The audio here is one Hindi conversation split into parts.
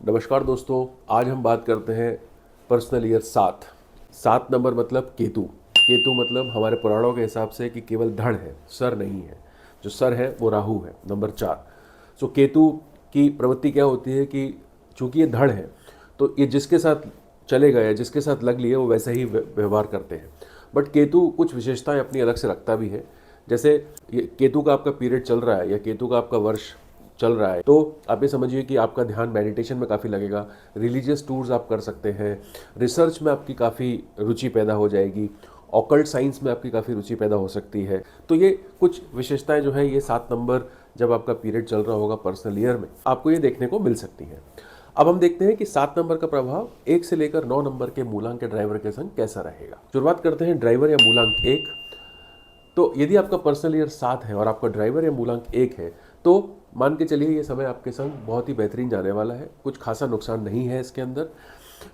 नमस्कार दोस्तों, आज हम बात करते हैं पर्सनल ईयर 7। 7 नंबर मतलब केतु। केतु मतलब हमारे पुराणों के हिसाब से कि केवल धड़ है, सर नहीं है। जो सर है वो राहु है, नंबर 4। सो केतु की प्रवृत्ति क्या होती है कि चूंकि ये धड़ है तो ये जिसके साथ चलेगा या जिसके साथ लग लिए वो वैसे ही व्यवहार करते हैं। बट केतु कुछ विशेषताएं अपनी अलग से रखता भी है। जैसे ये केतु का आपका पीरियड चल रहा है या केतु का आपका वर्ष चल रहा है तो आप ये समझिए कि आपका ध्यान मेडिटेशन में काफ़ी लगेगा। रिलीजियस टूर्स आप कर सकते हैं। रिसर्च में आपकी काफ़ी रुचि पैदा हो जाएगी। ऑकल्ट साइंस में आपकी काफ़ी रुचि पैदा हो सकती है। तो ये कुछ विशेषताएं जो है ये 7 नंबर जब आपका पीरियड चल रहा होगा पर्सनल ईयर में आपको ये देखने को मिल सकती है। अब हम देखते हैं कि 7 नंबर का प्रभाव 1 से लेकर 9 नंबर के मूलांक के ड्राइवर के संग कैसा रहेगा। शुरुआत करते हैं ड्राइवर या मूलांक 1। तो यदि आपका पर्सनल ईयर 7 है और आपका ड्राइवर या मूलांक 1 है तो मान के चलिए ये समय आपके संग बहुत ही बेहतरीन जाने वाला है। कुछ खासा नुकसान नहीं है इसके अंदर,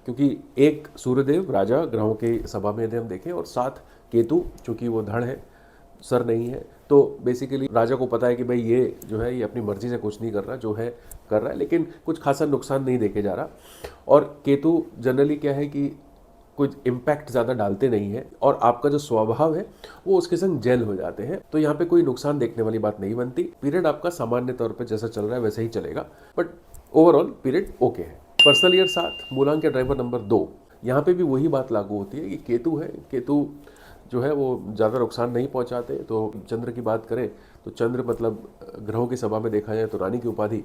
क्योंकि एक सूर्यदेव राजा ग्रहों के सभा में यदि हम देखें और 7 केतु, चूंकि वो धड़ है, सर नहीं है, तो बेसिकली राजा को पता है कि भाई ये जो है ये अपनी मर्जी से कुछ नहीं कर रहा, जो है कर रहा है, लेकिन कुछ खासा नुकसान नहीं देके जा रहा। और केतु जनरली क्या है कि कुछ इम्पैक्ट ज़्यादा डालते नहीं है और आपका जो स्वभाव है वो उसके संग जेल हो जाते हैं, तो यहाँ पे कोई नुकसान देखने वाली बात नहीं बनती। पीरियड आपका सामान्य तौर पे जैसा चल रहा है वैसे ही चलेगा, बट ओवरऑल पीरियड ओके है। पर्सनल ईयर 7 मूलांक के ड्राइवर नंबर 2। यहाँ पे भी वही बात लागू होती है कि केतु है, केतु जो है वो ज़्यादा नुकसान नहीं पहुँचाते। तो चंद्र की बात करें तो चंद्र मतलब ग्रहों की सभा में देखा जाए तो रानी की उपाधि,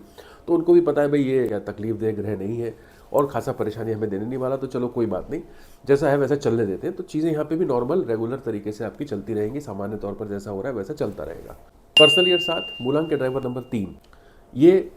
तो उनको भी पता है भाई ये क्या तकलीफ दे ग्रह नहीं है और खासा परेशानी हमें देने नहीं वाला, तो चलो कोई बात नहीं, जैसा है वैसा चलने देते हैं। तो चीज़ें यहाँ पे भी नॉर्मल रेगुलर तरीके से आपकी चलती रहेंगी, सामान्य तौर पर जैसा हो रहा है वैसा चलता रहेगा। पर्सनल ईयर 7 मूलांक के ड्राइवर नंबर 3। ये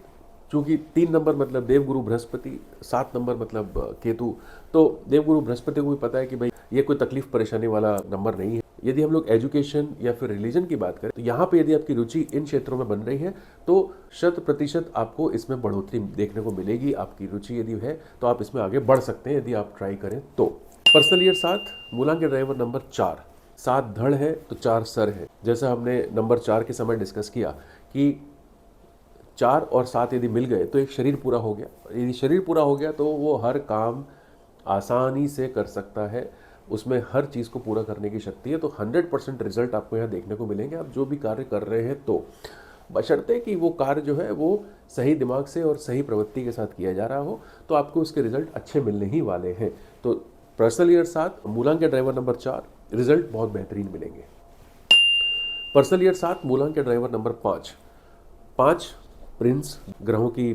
चूंकि 3 नंबर मतलब देवगुरु बृहस्पति, 7 नंबर मतलब केतु, तो देवगुरु बृहस्पति को भी पता है कि भाई ये कोई तकलीफ परेशानी वाला नंबर नहीं है। यदि हम लोग एजुकेशन या फिर रिलीजन की बात करें तो यहाँ पे यदि आपकी रुचि इन क्षेत्रों में बन रही है तो 100% आपको इसमें बढ़ोतरी देखने को मिलेगी। आपकी रुचि यदि है तो आप इसमें आगे बढ़ सकते हैं यदि आप ट्राई करें तो। पर्सनल ईयर 7 मूलांक के ड्राइवर नंबर 4। 7 धड़ है तो 4 सर है। जैसा हमने नंबर 4 के समय डिस्कस किया कि 4 और 7 यदि मिल गए तो एक शरीर पूरा हो गया। यदि शरीर पूरा हो गया तो वो हर काम आसानी से कर सकता है, उसमें हर चीज़ को पूरा करने की शक्ति है। तो 100% रिजल्ट आपको यहाँ देखने को मिलेंगे आप जो भी कार्य कर रहे हैं, तो बशर्ते कि वो कार्य जो है वो सही दिमाग से और सही प्रवृत्ति के साथ किया जा रहा हो तो आपको उसके रिजल्ट अच्छे मिलने ही वाले हैं। तो पर्सनल ईयर 7 मूलांक के ड्राइवर नंबर 4 रिजल्ट बहुत बेहतरीन मिलेंगे। पर्सनल ईयर 7 मूलांक के ड्राइवर नंबर 5। 5 प्रिंस ग्रहों की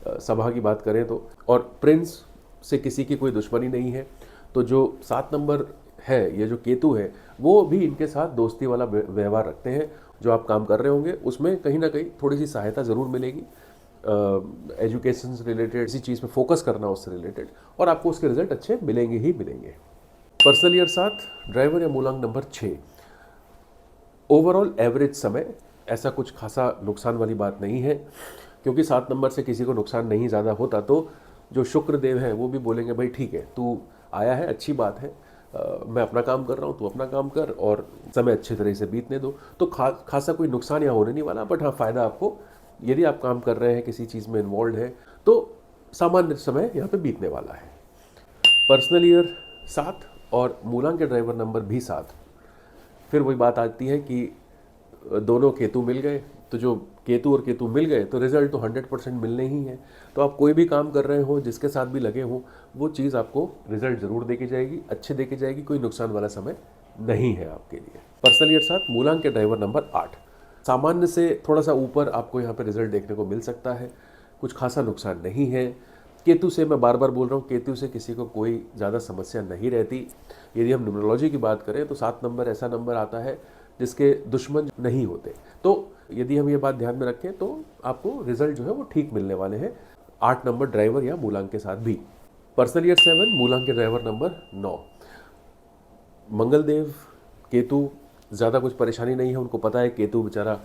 सभा की बात करें तो, और प्रिंस से किसी की कोई दुश्मनी नहीं है। तो जो 7 नंबर है, ये जो केतु है, वो भी इनके साथ दोस्ती वाला व्यवहार रखते हैं। जो आप काम कर रहे होंगे उसमें कहीं ना कहीं थोड़ी सी सहायता ज़रूर मिलेगी, एजुकेशन से रिलेटेड, इसी चीज़ पे फोकस करना उससे रिलेटेड, और आपको उसके रिजल्ट अच्छे मिलेंगे ही मिलेंगे। पर्सनल ईयर 7 ड्राइवर या मूलांक नंबर 6। ओवरऑल एवरेज समय, ऐसा कुछ खासा नुकसान वाली बात नहीं है, क्योंकि 7 नंबर से किसी को नुकसान नहीं ज़्यादा होता। तो जो शुक्र देव हैं वो भी बोलेंगे भाई ठीक है, तू आया है, अच्छी बात है, मैं अपना काम कर रहा हूँ, तू अपना काम कर और समय अच्छी तरह से बीतने दो। तो खासा कोई नुकसान यहाँ होने नहीं वाला, बट हाँ फ़ायदा आपको, यदि आप काम कर रहे हैं, किसी चीज़ में इन्वॉल्व है, तो सामान्य समय यहाँ पे बीतने वाला है। पर्सनल ईयर 7 और मूलांक के ड्राइवर नंबर भी 7। फिर वही बात आती है कि दोनों केतु मिल गए, तो जो केतु और केतु मिल गए तो रिजल्ट तो 100% मिलने ही है। तो आप कोई भी काम कर रहे हो, जिसके साथ भी लगे हो, वो चीज़ आपको रिजल्ट ज़रूर देखी जाएगी, अच्छे देखी जाएगी, कोई नुकसान वाला समय नहीं है आपके लिए। पर्सनल ईयर 7 मूलांक के ड्राइवर नंबर 8। सामान्य से थोड़ा सा ऊपर आपको यहाँ पे रिजल्ट देखने को मिल सकता है, कुछ खासा नुकसान नहीं है। केतु से मैं बार बार बोल रहा हूँ, केतु से किसी को कोई ज़्यादा समस्या नहीं रहती। यदि हम न्यूमरोलॉजी की बात करें तो 7 नंबर ऐसा नंबर आता है जिसके दुश्मन नहीं होते। तो यदि हम ये बात ध्यान में रखें तो आपको रिजल्ट जो है वो ठीक मिलने वाले हैं 8 नंबर ड्राइवर या मूलांक के साथ भी। पर्सनल ईयर 7 मूलांक के ड्राइवर नंबर 9। मंगलदेव केतु, ज़्यादा कुछ परेशानी नहीं है, उनको पता है केतु बेचारा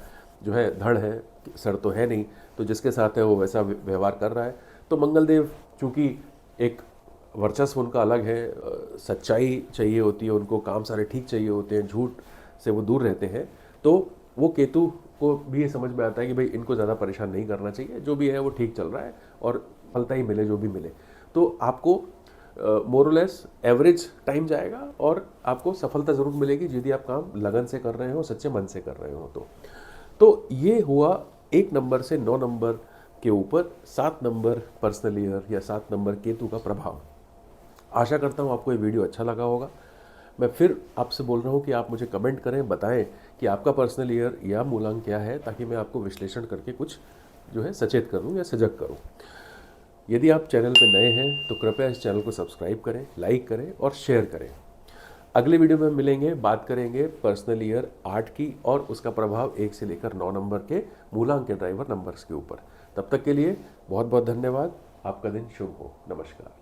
जो है धड़ है, सर तो है नहीं, तो जिसके साथ है वो वैसा व्यवहार कर रहा है। तो मंगलदेव चूँकि एक वर्चस्व उनका अलग है, सच्चाई चाहिए होती है उनको, काम सारे ठीक चाहिए होते हैं, झूठ से वो दूर रहते हैं, तो वो केतु को भी ये समझ में आता है कि भाई इनको ज़्यादा परेशान नहीं करना चाहिए, जो भी है वो ठीक चल रहा है और सफलता ही मिले जो भी मिले, तो आपको मोरलेस एवरेज टाइम जाएगा और आपको सफलता ज़रूर मिलेगी यदि आप काम लगन से कर रहे हो, सच्चे मन से कर रहे हो तो ये हुआ 1 नंबर से 9 नंबर के ऊपर 7 नंबर पर्सनल ईयर या 7 नंबर केतु का प्रभाव। आशा करता हूँ आपको ये वीडियो अच्छा लगा होगा। मैं फिर आपसे बोल रहा हूँ कि आप मुझे कमेंट करें, बताएं कि आपका पर्सनल ईयर या मूलांक क्या है, ताकि मैं आपको विश्लेषण करके कुछ जो है सचेत करूँ या सजग करूँ। यदि आप चैनल पर नए हैं तो कृपया इस चैनल को सब्सक्राइब करें, लाइक करें और शेयर करें। अगले वीडियो में मिलेंगे, बात करेंगे पर्सनल ईयर 8 की और उसका प्रभाव 1 से लेकर 9 नंबर के मूलांक के ड्राइवर नंबर्स के ऊपर। तब तक के लिए बहुत बहुत धन्यवाद। आपका दिन शुभ हो। नमस्कार।